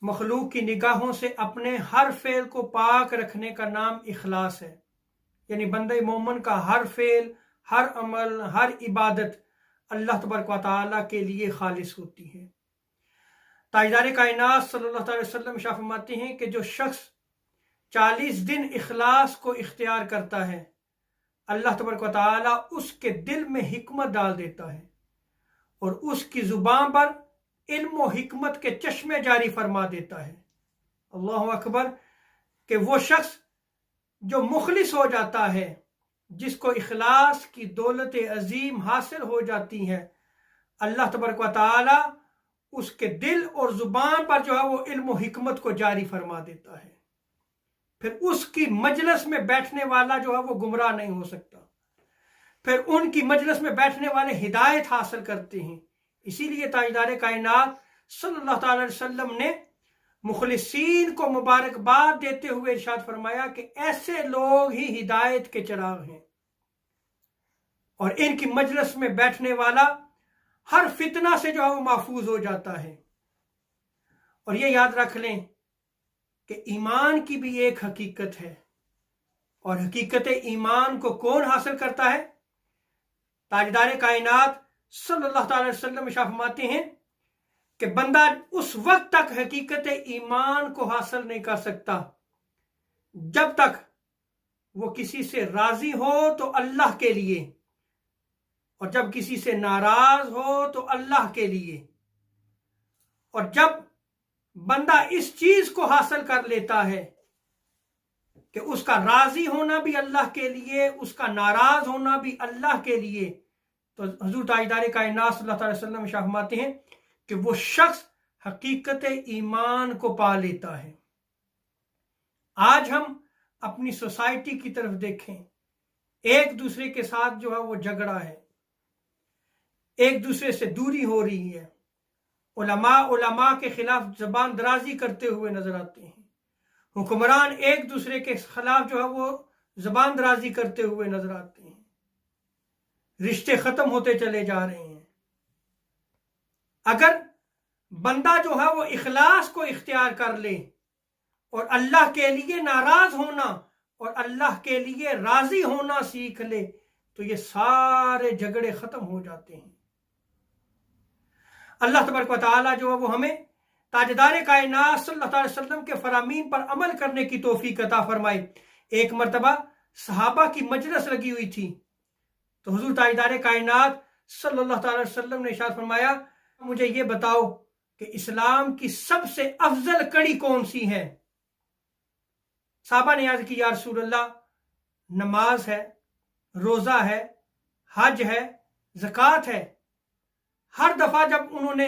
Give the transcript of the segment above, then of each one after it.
मखलूक की निगाहों से अपने हर फेल को पाक रखने का नाम इखलास है। यानी बंदे मोमिन का हर फेल, हर अमल, हर इबादत अल्लाह तबारक व तआला के लिए खालिस होती है। ताजदार कायनात सल्लल्लाहु अलैहि वसल्लम इरशाद फरमाते हैं कि जो शख्स 40 दिन इखलास को इख्तियार करता है, अल्लाह तबारक व तआला उसके दिल में हिकमत डाल देता है और उसकी जुबान पर इल्म और हिकमत के चश्मे जारी फरमा देता है। अल्लाहु अकबर। कि वो शख्स जो मुखलिस हो जाता है, जिसको इखलास की दौलत अजीम हासिल हो जाती है, अल्लाह तबारक व तआला उसके दिल और जुबान पर जो है वो इल्म और हिकमत को जारी फरमा देता है। फिर उसकी मजलिस में बैठने वाला जो है वो गुमराह नहीं हो सकता। फिर उनकी मजलिस में बैठने वाले हिदायत हासिल करते हैं। इसीलिए ताजदार कायनात सल्लल्लाहु अलैहि वसल्लम ने मुखलिसीन को मुबारकबाद देते हुए इरशाद फरमाया कि ऐसे लोग ही हिदायत के चिराग हैं और इनकी मजलिस में बैठने वाला हर फितना से जो है वो महफूज हो जाता है। और ये याद रख लें कि ईमान की भी एक हकीकत है, और हकीकत ईमान को कौन हासिल करता है? ताजदार कायनात सल्लल्लाहु अलैहि वसल्लम इरशाद फरमाते हैं कि बंदा उस वक्त तक हकीकत ईमान को हासिल नहीं कर सकता जब तक वो किसी से राजी हो तो अल्लाह के लिए, और जब किसी से नाराज हो तो अल्लाह के लिए। और जब बंदा इस चीज को हासिल कर लेता है कि उसका राजी होना भी अल्लाह के लिए, उसका नाराज होना भी अल्लाह के लिए, तो हुजूर ताजदार कायनात सल्लल्लाहु अलैहि वसल्लम इरशाद फरमाते हैं कि वो शख्स हकीकत ईमान को पा लेता है। आज हम अपनी सोसाइटी की तरफ देखें, एक दूसरे के साथ जो है वो झगड़ा है, एक दूसरे से दूरी हो रही है, उलमा के खिलाफ जबान दराजी करते हुए नजर आते हैं, हुक्मरान एक दूसरे के खिलाफ जो है वो जबान दराजी करते हुए नजर आते हैं, रिश्ते खत्म होते चले जा रहे हैं। अगर बंदा जो है वो इखलास को इख्तियार कर ले और अल्लाह के लिए नाराज होना और अल्लाह के लिए राजी होना सीख ले, तो ये सारे झगड़े खत्म हो जाते हैं। अल्लाह तबारक व तआला जो है वो हमें ताजदार कायनात सल्लल्लाहु अलैहि वसल्लम के फरामीन पर अमल करने की तौफीक अता फरमाए। एक मरतबा सहाबा की मजलिस लगी हुई थी, तो हुजूर ताजदार कायनात सल्लल्लाहु अलैहि वसल्लम ने इरशाद फरमाया, मुझे ये बताओ कि इस्लाम की सबसे अफजल कड़ी कौन सी है? सहाबा ने याद की, या रसूलल्लाह, नमाज है, रोजा है, हज है, ज़कात है। हर दफा जब उन्होंने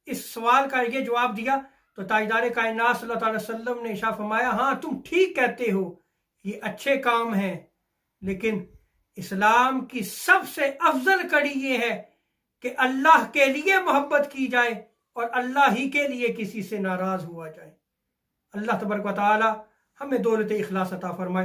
इस सवाल का ये जवाब दिया तो ताजदार कायनात सल्लल्लाहु अलैहि वसल्लम ने इरशाद फरमाया, हाँ तुम ठीक कहते हो, ये अच्छे काम हैं, लेकिन इस्लाम की सबसे अफजल कड़ी ये है कि अल्लाह के लिए मोहब्बत की जाए और अल्लाह ही के लिए किसी से नाराज हुआ जाए। अल्लाह तबारक व तआला हमें दौलत इखलास अता फरमाए।